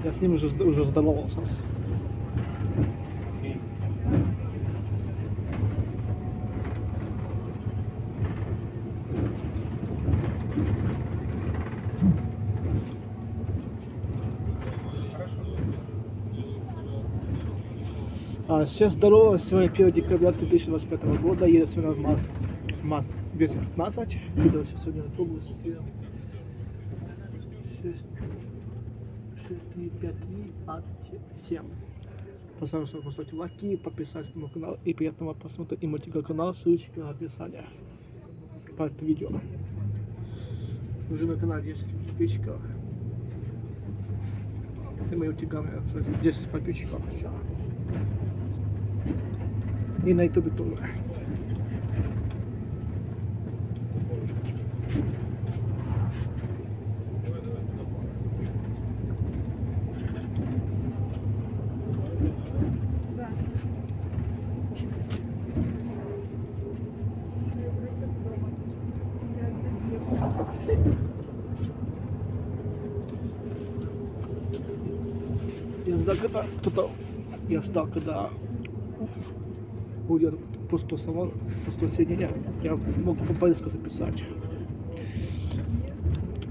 Я с ним уже здоровался. Всем здорово, сегодня 1 декабря 2025 года, еду сегодня в МАЗ-215, видел сегодня на кругу 6, 3, 5, 3, 7. Пожалуйста, поставьте лайки, подписывайтесь на мой канал и приятного просмотра и мой телеграм-канал, ссылочка в описании под видео. Уже на канале 10 подписчиков. И моего телеграме 10 подписчиков. Все. И на ютубе тоже. Я ждал, когда будет пустой салон, пустое сиденье, я мог по-быстрому записать.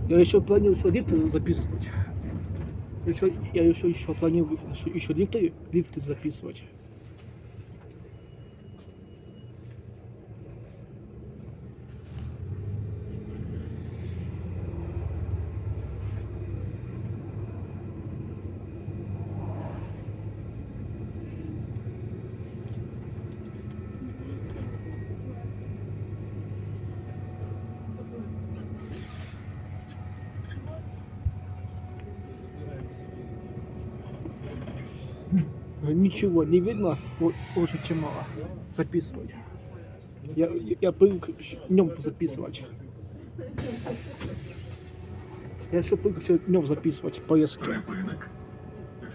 Я еще планирую лифты записывать. Я еще планирую лифты записывать. Ничего не видно, очень темно записывать. Я привык днем записывать. Я еще привык днем записывать поездки. Припинок.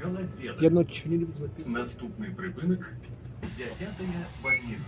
Голодзеда. Я ночью не люблю записывать. Наступний припинок. 10-я больниця.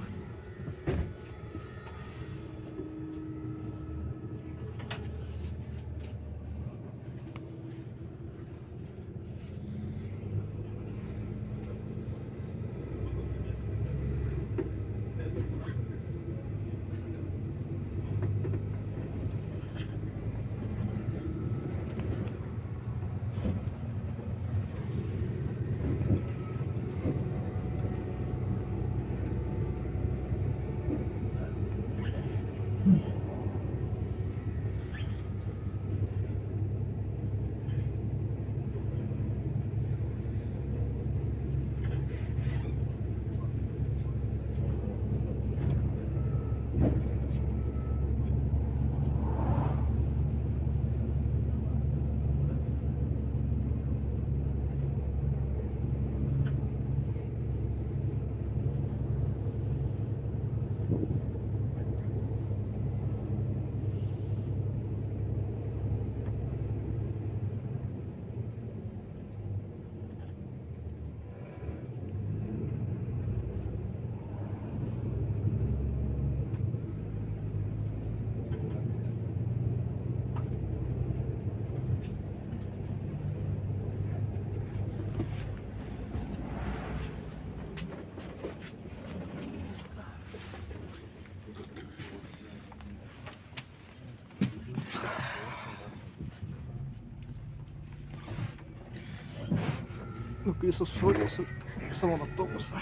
Наконец-то свалился в салон автобуса.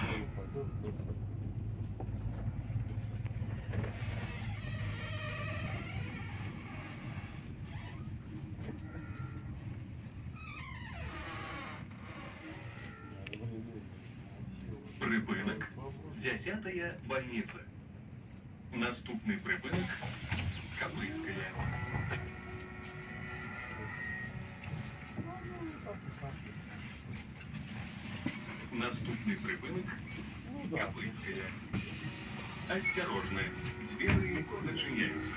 Припинок. 10-я больниця. Наступний припинок. Каприйська. Наступный припынок. Каприйская. Осторожно, двери зачиняются.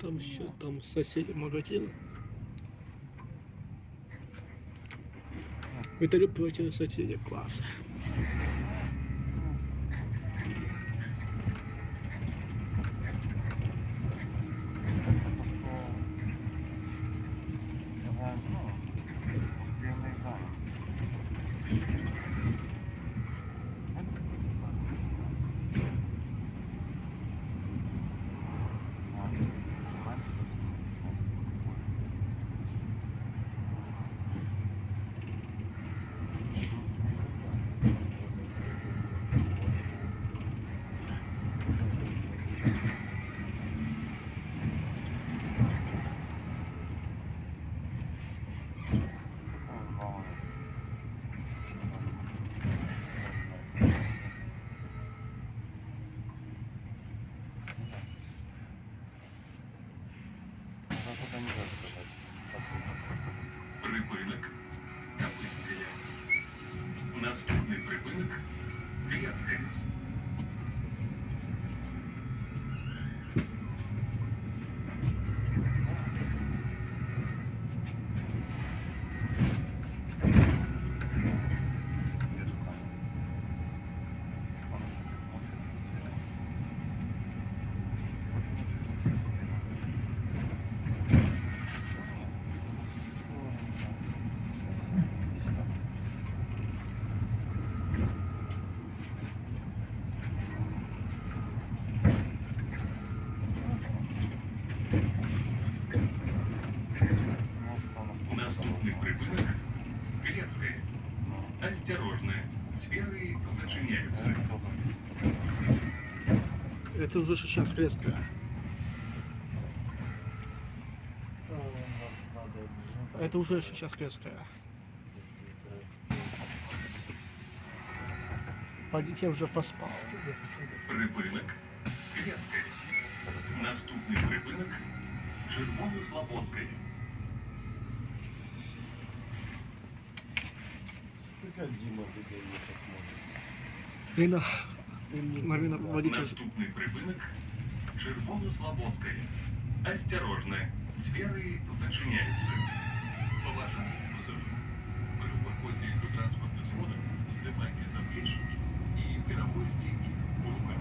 там еще там соседи магазин. Виталий против соседей, класс. Припинок Каплицькая. Наступний припинок Клецька. Наступний припинок Клецька. Осторожно, двери зачиняются. Это уже сейчас Крестная. Это уже сейчас Крестная. Водитель уже поспал. Припинок Клецька. Наступний припинок Червонослободська. Марина, Марина, водитель. Наступний припинок Червонослободська. Осторожно, двери зачиняются. Поважайте пассажиры. При походе до транспортных сходов снимайте заплечники и перевозьте их в руках.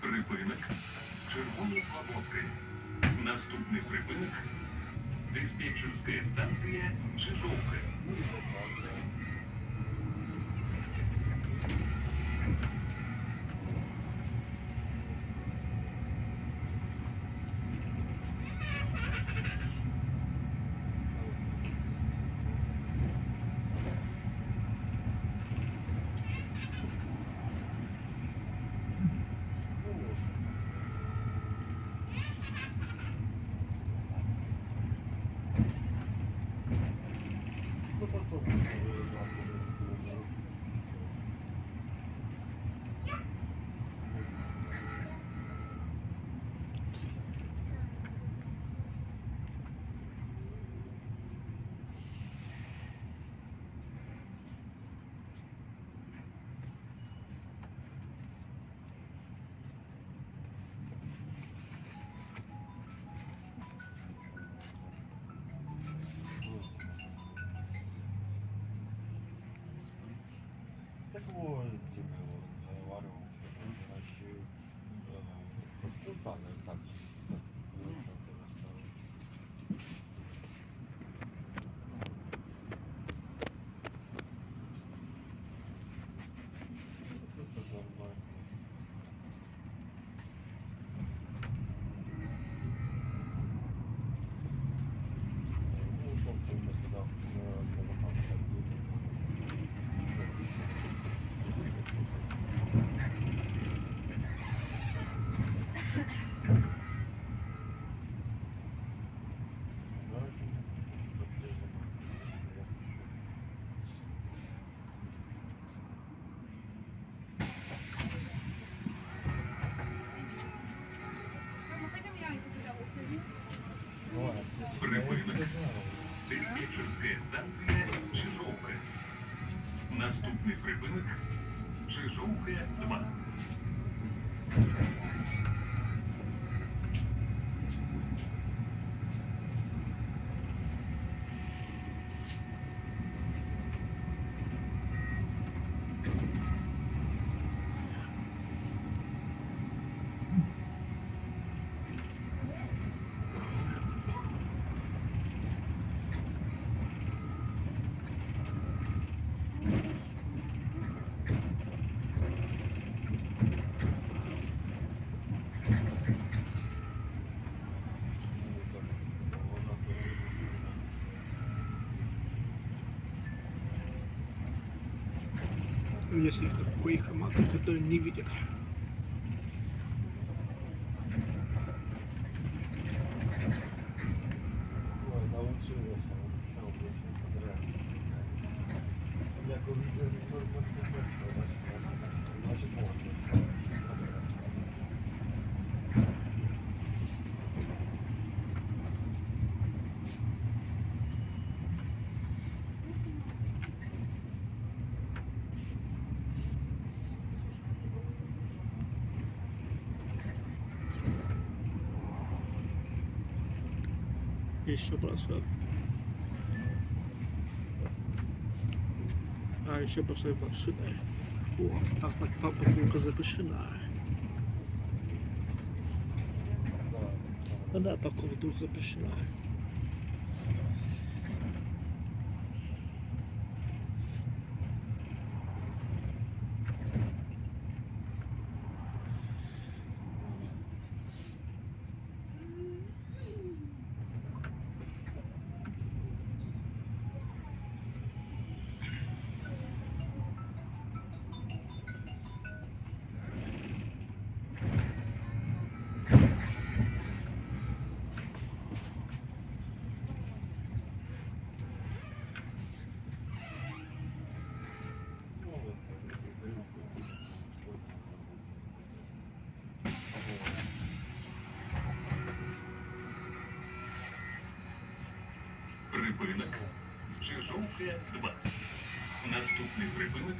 Припинок Червонослободська. Наступний припинок диспетчерська станція Чижовка. Ну, потом. Диспетчерская станция Чижовка. Наступний припинок Чижовка 2. Если такой хамак, который не видит. Еще бросок. А еще бросок машины. О, так покупка запрещена. Да, покупка вдруг запрещена. Припинок Чижовка 2. Наступний припинок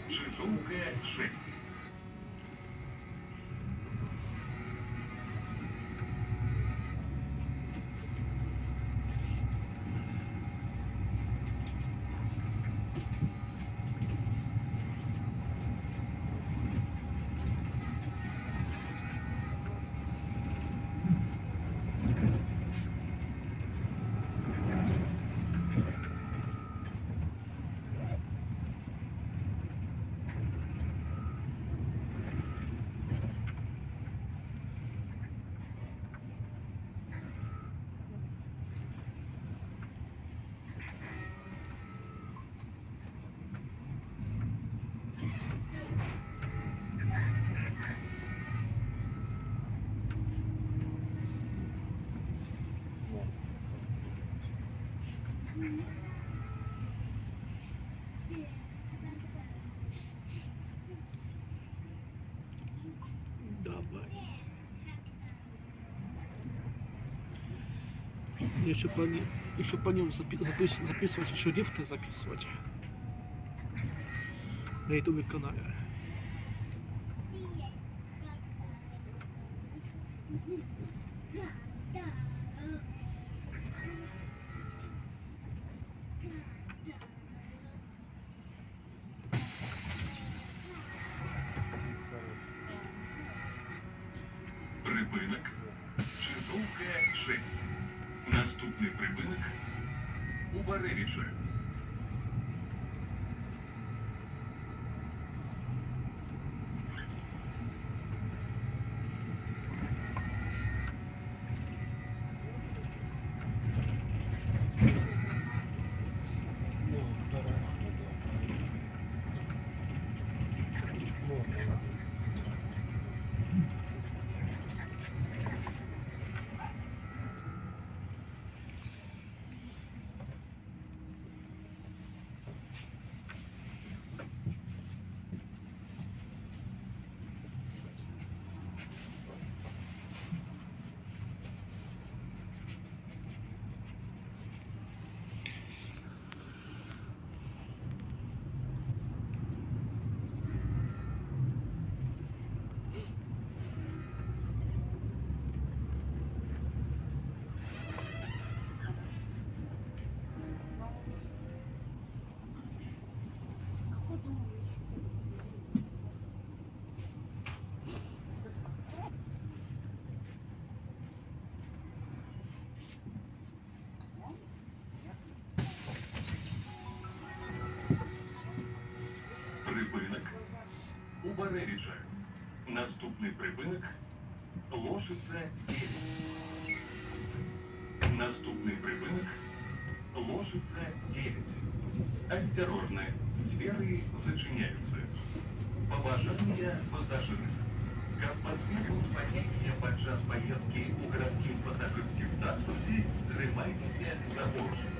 Чижовка 6. Давай. Еще планирую записывать еще лифты записывать на YouTube канале. Припинок Чижовка 6. Наступний припинок у Баревича. Баревича. Наступний припинок Лошице 9. Наступный припынок Лошице 9. Осторожно, двери зачиняются. Побажання пасажирів. Как поспешность понятия подчас поездки у городских пассажирских транспорте, тримайтеся за поручень.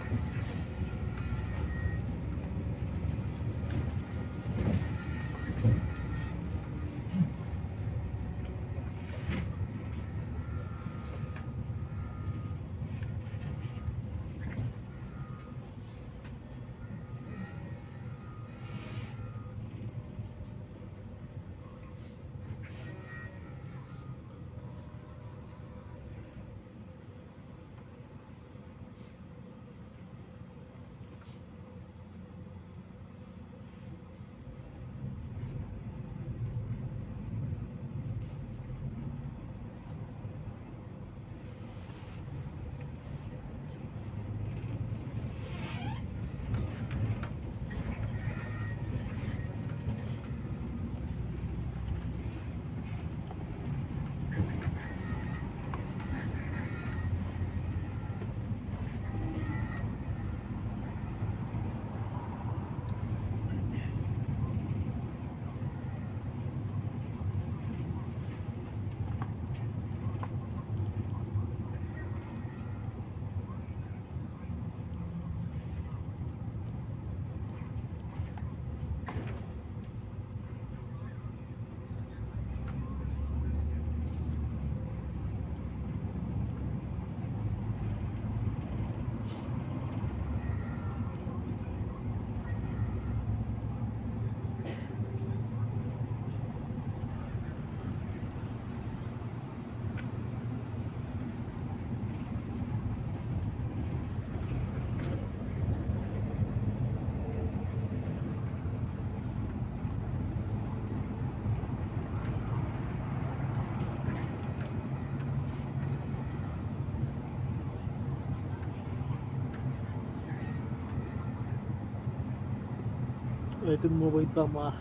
Это новые дома.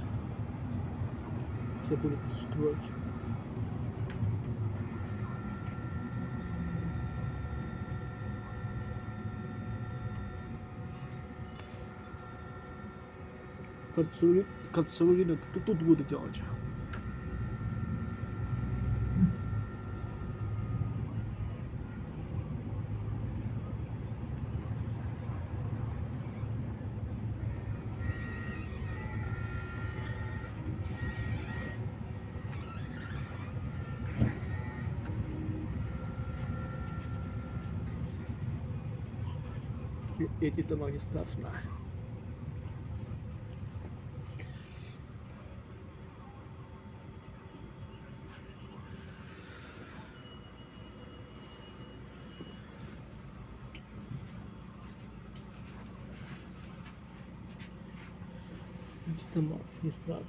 Все будут строить. Кольцевые тут будут делать. Эти дома не страшно. Эти дома не страшно.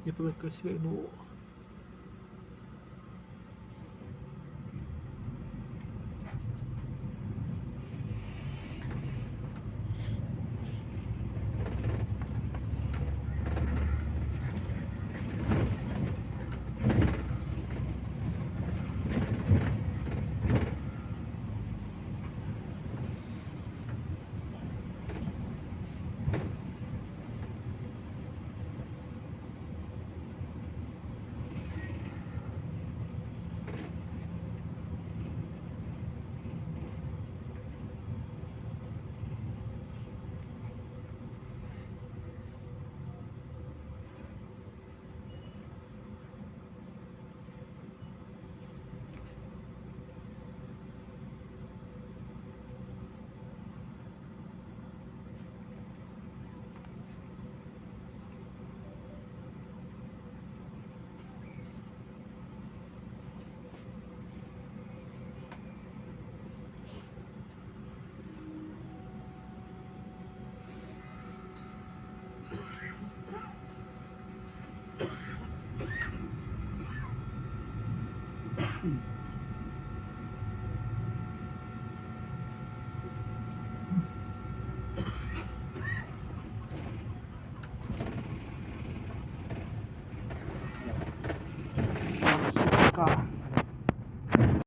Я пока свернул.